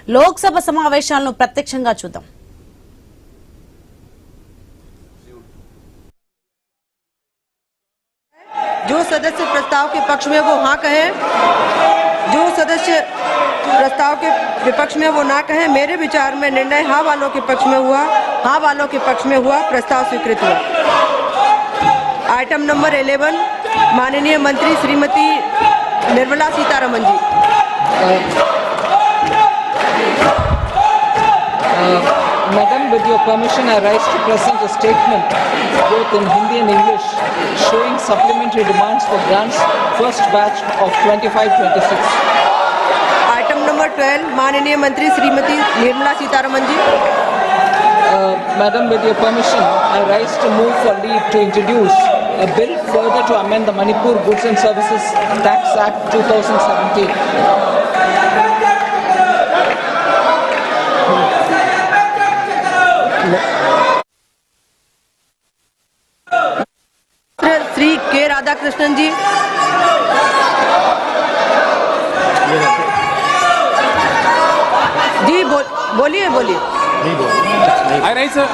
లోక్సభ సమావేశాలను ప్రత్యక్షంగా చూద్దాం। जो सदस्य प्रस्ताव के पक्ष में वो हाँ कहे, जो सदस्य प्रस्ताव के विपक्ष में वो ना कहे। मेरे विचार में निर्णय हाँ वालों के पक्ष में हुआ, हाँ वालों के पक्ष में हुआ, प्रस्ताव स्वीकृत हुआ। आइटम नंबर 11 माननीय मंत्री श्रीमती निर्मला सीतारमन जी। Madam, with your permission, I rise to present a statement both in Hindi and English showing supplementary demands for grants first batch of 25-26. Item number 12 माननीय मंत्री श्रीमती निर्मला सीतारमन जी। Madam, with your permission, I rise to move for leave to introduce a bill further to amend the Manipur Goods and Services Tax Act 2017. Shri के राधाकृष्णन जी। जी बोलिए बोलिए। I raise a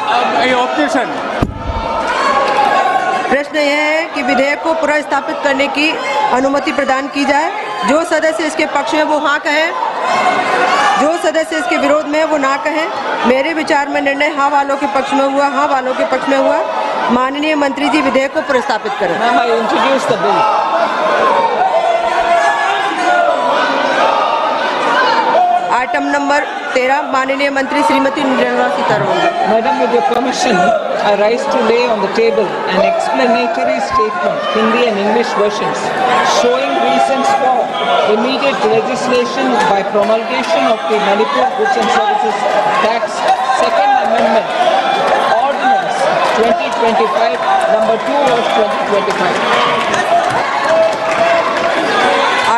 objection. प्रश्न यह है कि विधेयक को पुनर्स्थापित करने की अनुमति प्रदान की जाए। जो सदस्य इसके पक्ष में वो हाँ कहे, जो सदस्य इसके विरोध में वो ना कहे। मेरे विचार में निर्णय हाँ वालों के पक्ष में हुआ, हाँ वालों के पक्ष में हुआ। माननीय मंत्री जी विधेयक को प्रस्तावित करें। Ma'am, I introduce the bill. Item number 13 माननीय मंत्री Shrimati Nirmala Sitharaman. Madam, with your permission, I rise to lay on the table an explanatory statement, Hindi and English versions, showing reasons for immediate legislation by promulgation of the Manipur Goods and Services Tax Second Amendment, Ordinance 2025, number 2 of 2025.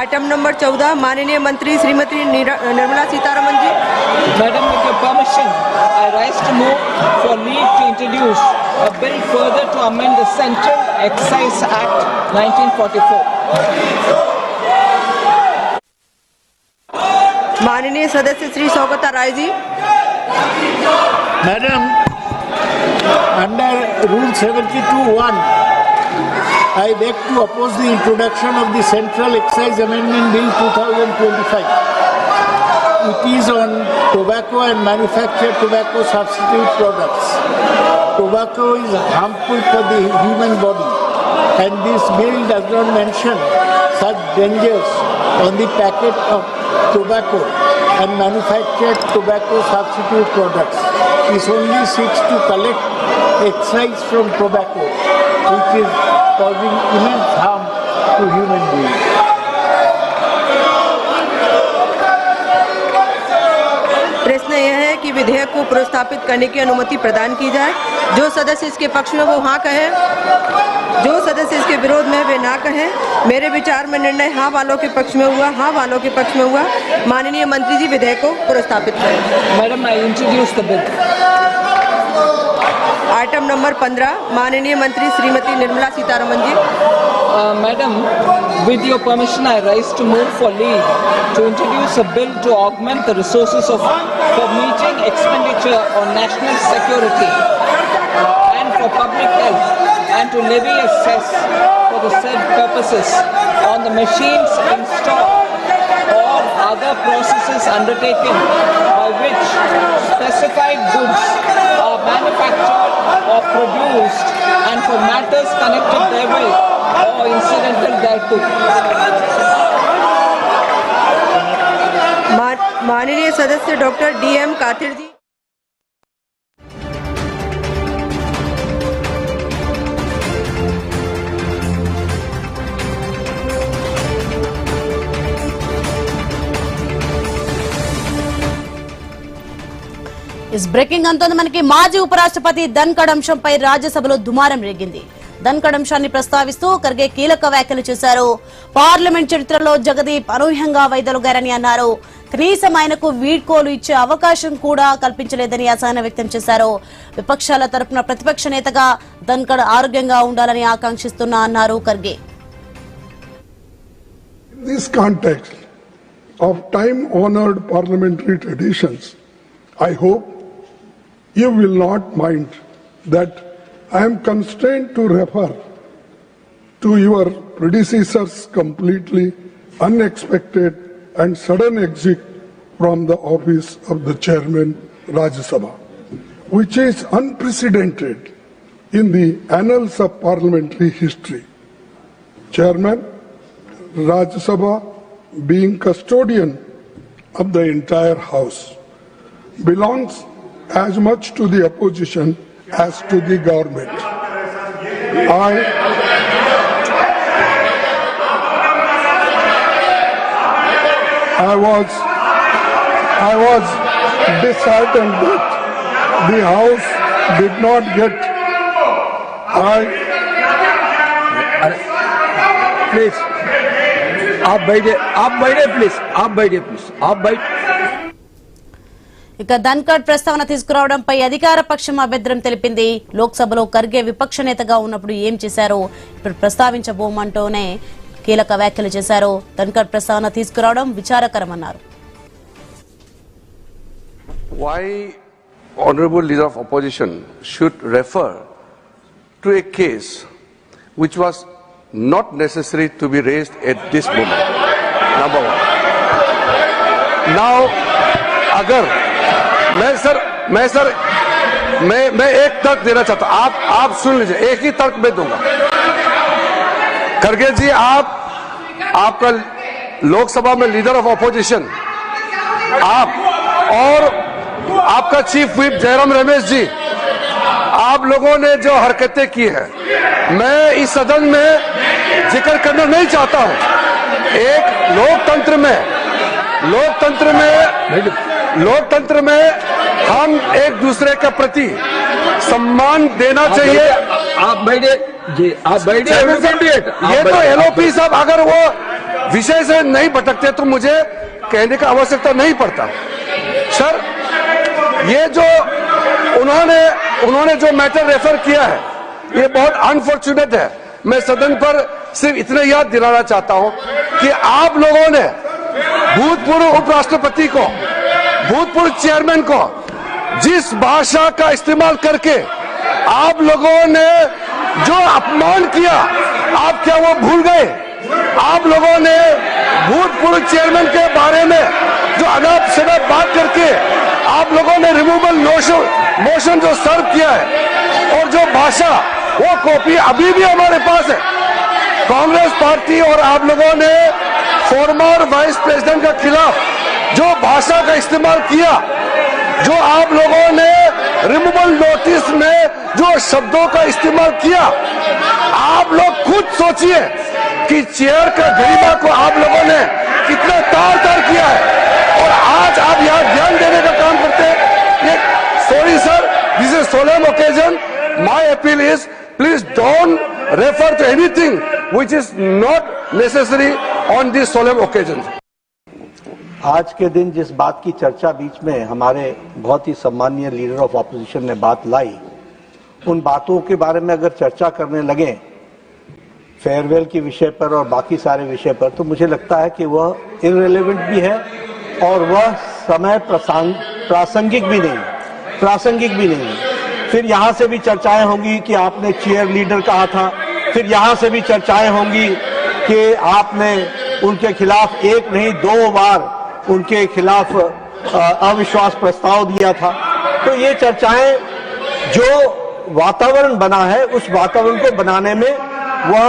Item number 14 माननीय मंत्री श्रीमती निर्मला सीतारमन जी। Madam, with your permission, I rise to move for leave to introduce a bill further to amend the Central Excise Act 1944. माननीय सदस्य Shri Saugata Rai ji. Madam, under Rule 72(1), I beg to oppose the introduction of the Central Excise Amendment Bill 2025. It is on tobacco and manufactured tobacco substitute products. Tobacco is harmful for the human body, and this bill does not mention such dangers on the packet of tobacco and manufactured tobacco substitute products. This only seeks to collect excise from tobacco, which is causing immense harm to human beings. प्रश्न यह है कि विधेयक को पुनर्स्थापित करने की अनुमति प्रदान की जाए। जो सदस्य इसके पक्ष में वो हाँ कहे, जो सदस्य इसके विरोध में वे ना कहे। मेरे विचार में निर्णय हाँ वालों के पक्ष में हुआ, हाँ वालों के पक्ष में हुआ। माननीय मंत्री जी विधेयक को पुनर्स्थापित करें। Madam, I introduce the bill. Item number 15 माननीय मंत्री श्रीमती निर्मला सीतारमन जी। Madam, with your permission, I rise to move for leave to introduce a bill to augment the resources for meeting expenditure on national security and for public health, and to levy a cess for the said purposes on the machines installed or other processes undertaken by which specified goods are manufactured or produced, and for matters connected therewith or incidental thereto. माननीय सदस्य doctor DM Kathir जी। इस breaking అంతోంది మనకి మాజీ ఉపరాష్ట్రపతి ధన్ఖడ్ అంశంపై రాజ్యసభలో దుమారం రేగింది। ధన్ఖడ్ అంశాన్ని ప్రస్తావిస్తూ ఖర్గే కీలక వ్యాఖ్యలు చేశారు। పార్లమెంట్ చరిత్రలో జగదీప్ అనూహ్యంగా వైదొలగారని అన్నారు। కనీసం ఆయనకు వీడ్కోలు ఇచ్చే అవకాశం కూడా కల్పించలేదని అసహనం వ్యక్తం చేశారు। విపక్షాల తరపున ప్రతిపక్ష నేతగా ధన్ఖడ్ ఆరోగ్యంగా ఉండాలని ఆకాంక్షిస్తున్నా అన్నారు Kharge. In this context, of time-honored parliamentary traditions, I hope you will not mind that I am constrained to refer to your predecessor's completely unexpected and sudden exit from the office of the chairman Rajya Sabha, which is unprecedented in the annals of parliamentary history. Chairman, Rajya Sabha, being custodian of the entire house, belongs as much to the opposition as to the government. I was disheartened that the house did not get. Please आप बैठे ఇక ధన్కడ్ ప్రస్తావన తీసుకురావడంపై అధికార పక్షం అభ్యంతరం తెలిపింది. లోక్సభలో ఖర్గే విపక్ష నేతగా ఉన్నప్పుడు ఏం చేశారో ఇప్పుడు ప్రస్తావించబోమంటూనే కీలక వ్యాఖ్యలు చేశారు. ధన్కడ్ ప్రస్తావన తీసుకురావడం విచారకరమన్నారు. Why honorable leader of opposition should refer to a case which was not necessary to be raised at this moment. Number one. Now, अगर मैं एक तर्क देना चाहता हूं, आप सुन लीजिए, एक ही तर्क मैं दूंगा. खड़गे जी, आपका लोकसभा में लीडर ऑफ ऑपोजिशन, आप और आपका चीफ व्हिप जयराम रमेश जी, आप लोगों ने जो हरकतें की है, मैं इस सदन में जिक्र करना नहीं चाहता हूं. एक लोकतंत्र में हम एक दूसरे के प्रति सम्मान देना चाहिए. आप बैठे ये तो एलओपी साहब अगर वो विषय से नहीं भटकते तो मुझे कहने का आवश्यकता नहीं पड़ता. सर, ये जो उन्होंने जो मैटर रेफर किया है, ये बहुत अनफॉर्चुनेट है. मैं सदन पर सिर्फ इतना याद दिलाना चाहता हूं कि आप लोगों ने भूतपूर्व उपराष्ट्रपति को, भूतपूर्व चेयरमैन को जिस भाषा का इस्तेमाल करके आप लोगों ने जो अपमान किया, आप क्या वो भूल गए? आप लोगों ने भूतपूर्व चेयरमैन के बारे में जो अनाप शनाप बात करके आप लोगों ने रिमूवल मोशन जो सर्व किया है, और जो भाषा, वो कॉपी अभी भी हमारे पास है. कांग्रेस पार्टी और आप लोगों ने फॉर्मर वाइस प्रेसिडेंट के खिलाफ जो भाषा का इस्तेमाल किया, जो आप लोगों ने रिमूवल नोटिस में जो शब्दों का इस्तेमाल किया, आप लोग खुद सोचिए कि चेयर का गरिमा को आप लोगों ने कितना तार किया है, और आज आप यहाँ ध्यान देने का काम करते हैं. Sorry sir, this is solemn occasion. My appeal is, please don't refer to anything which is not necessary on this solemn occasion. आज के दिन जिस बात की चर्चा बीच में हमारे बहुत ही सम्मानीय लीडर ऑफ ऑपोजिशन ने बात लाई, उन बातों के बारे में अगर चर्चा करने लगे फेयरवेल के विषय पर और बाकी सारे विषय पर, तो मुझे लगता है कि वह इररिलेवेंट भी है और वह समय प्रासंगिक भी नहीं. फिर यहाँ से भी चर्चाएं होंगी कि आपने चेयर लीडर कहा था, फिर यहाँ से भी चर्चाएं होंगी कि आपने उनके खिलाफ एक नहीं 2 बार उनके खिलाफ अविश्वास प्रस्ताव दिया था. तो ये चर्चाएं, जो वातावरण बना है, उस वातावरण को बनाने में वह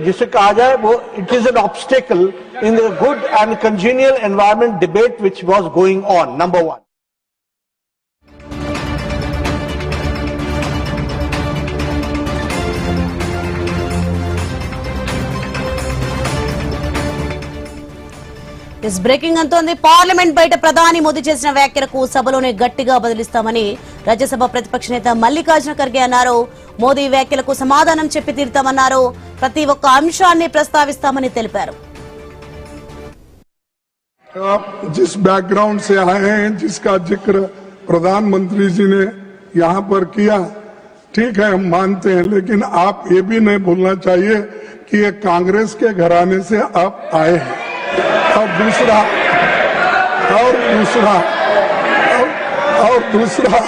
जिसे कहा जाए वो it is an obstacle in the good and congenial environment debate which was going on. Number 1. Is breaking అంటోంది. పార్లమెంట్ బయట ప్రధాని మోదీ చేసిన వ్యాఖ్యలకు సభలోనే గట్టిగా బదిలిస్తామని రాజ్యసభ ప్రతిపక్ష నేత మల్లికార్జున ఖర్గే అన్నారు. మోదీ వ్యాఖ్యలకు సమాధానం చెప్పి తీరుతామన్నారు. ప్రతి ఒక్క అంశాన్ని ప్రస్తావిస్తామని తెలిపారు. आप जिस बैकग्राउंड से आए हैं, जिसका जिक्र प्रधानमंत्री जी ने यहाँ पर किया, ठीक है, हम मानते हैं, लेकिन आप ये भी नहीं भूलना चाहिए कि ये कांग्रेस के घराने से आप आए हैं. और दूसरा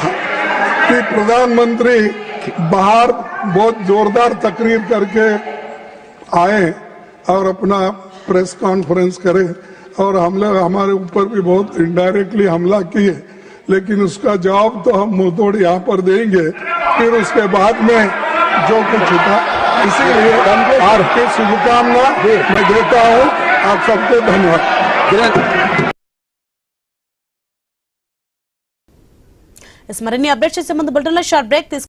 कि प्रधानमंत्री बाहर बहुत जोरदार तकरीर करके आए और अपना प्रेस कॉन्फ्रेंस करे और हमारे ऊपर भी बहुत इनडायरेक्टली हमला किए, लेकिन उसका जवाब तो हम मुंहतोड़ यहाँ पर देंगे फिर उसके बाद में जो कुछ होता। इसीलिए आपकी शुभकामना मैं देता हूँ। आप सबको धन्यवाद। इस मरिన్ని अपडेट्स संबंध बुलेटिन షార్ట్ బ్రేక్